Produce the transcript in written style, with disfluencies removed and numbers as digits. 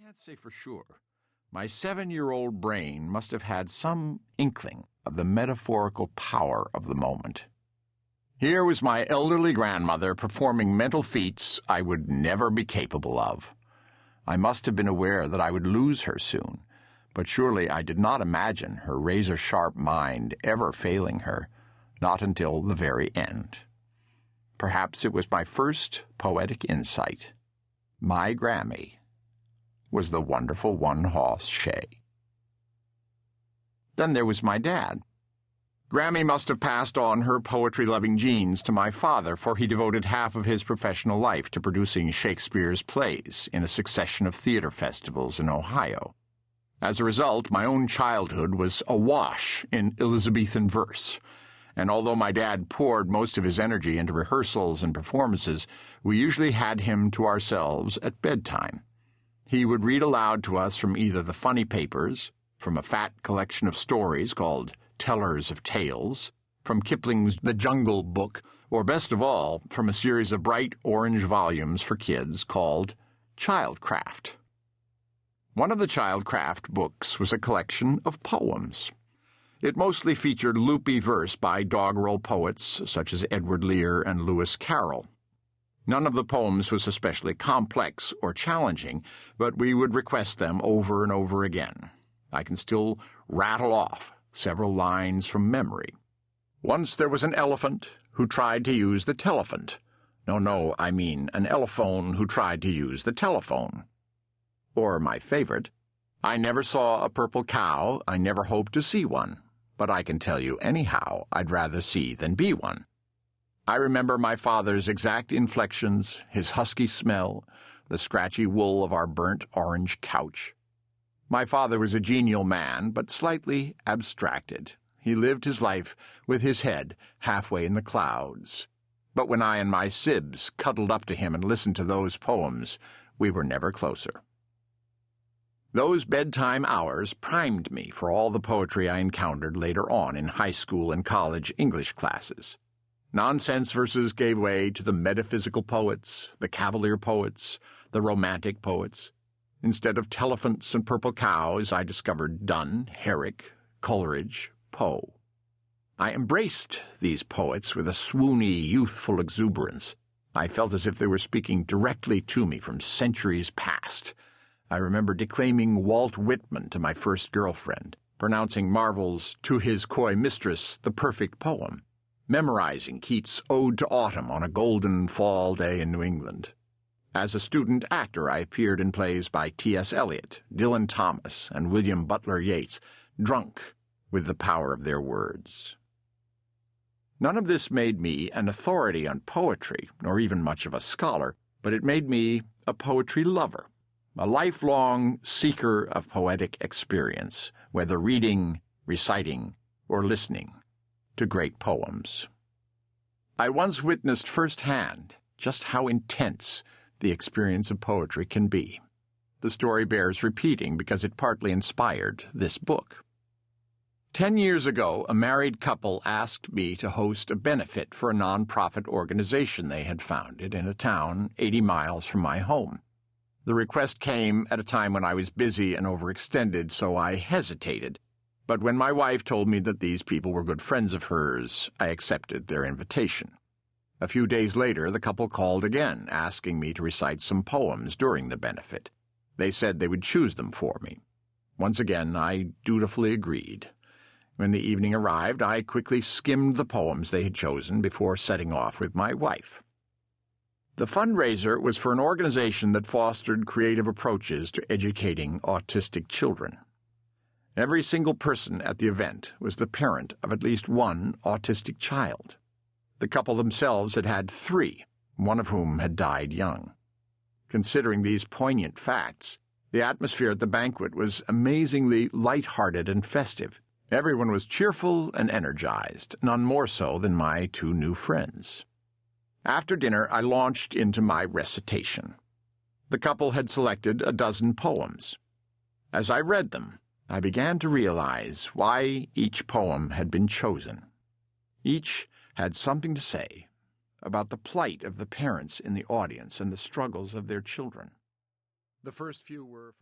can't say for sure. My 7-year-old brain must have had some inkling of the metaphorical power of the moment. Here was my elderly grandmother performing mental feats I would never be capable of. I must have been aware that I would lose her soon, but surely I did not imagine her razor-sharp mind ever failing her, not until the very end. Perhaps it was my first poetic insight. My Grammy was the wonderful one-horse shay. Then there was my dad. Grammy must have passed on her poetry-loving genes to my father, for he devoted half of his professional life to producing Shakespeare's plays in a succession of theater festivals in Ohio. As a result, my own childhood was awash in Elizabethan verse, and although my dad poured most of his energy into rehearsals and performances, we usually had him to ourselves at bedtime. He would read aloud to us from either the funny papers, from a fat collection of stories called Tellers of Tales, from Kipling's The Jungle Book, or best of all, from a series of bright orange volumes for kids called Childcraft. One of the Childcraft books was a collection of poems. It mostly featured loopy verse by doggerel poets such as Edward Lear and Lewis Carroll. None of the poems was especially complex or challenging, but we would request them over and over again. I can still rattle off several lines from memory. Once there was an elephant who tried to use the telephant. No, I mean an elephone who tried to use the telephone. Or my favorite, I never saw a purple cow, I never hoped to see one, but I can tell you anyhow I'd rather see than be one. I remember my father's exact inflections, his husky smell, the scratchy wool of our burnt orange couch. My father was a genial man, but slightly abstracted. He lived his life with his head halfway in the clouds. But when I and my sibs cuddled up to him and listened to those poems, we were never closer. Those bedtime hours primed me for all the poetry I encountered later on in high school and college English classes. Nonsense verses gave way to the metaphysical poets, the cavalier poets, the romantic poets. Instead of telephants and purple cows, I discovered Donne, Herrick, Coleridge, Poe. I embraced these poets with a swoony, youthful exuberance. I felt as if they were speaking directly to me from centuries past. I remember declaiming Walt Whitman to my first girlfriend, pronouncing Marvell's To His Coy Mistress the perfect poem, memorizing Keats' Ode to Autumn on a golden fall day in New England. As a student actor, I appeared in plays by T.S. Eliot, Dylan Thomas, and William Butler Yeats, drunk with the power of their words. None of this made me an authority on poetry, nor even much of a scholar, but it made me a poetry lover, a lifelong seeker of poetic experience, whether reading, reciting, or listening to great poems. I once witnessed firsthand just how intense the experience of poetry can be. The story bears repeating because it partly inspired this book. 10 years ago, a married couple asked me to host a benefit for a non-profit organization they had founded in a town 80 miles from my home. The request came at a time when I was busy and overextended, so I hesitated. But when my wife told me that these people were good friends of hers, I accepted their invitation. A few days later, the couple called again, asking me to recite some poems during the benefit. They said they would choose them for me. Once again, I dutifully agreed. When the evening arrived, I quickly skimmed the poems they had chosen before setting off with my wife. The fundraiser was for an organization that fostered creative approaches to educating autistic children. Every single person at the event was the parent of at least one autistic child. The couple themselves had had 3, one of whom had died young. Considering these poignant facts, the atmosphere at the banquet was amazingly light-hearted and festive. Everyone was cheerful and energized, none more so than my 2 new friends. After dinner, I launched into my recitation. The couple had selected a dozen poems. As I read them, I began to realize why each poem had been chosen. Each had something to say about the plight of the parents in the audience and the struggles of their children. The first few were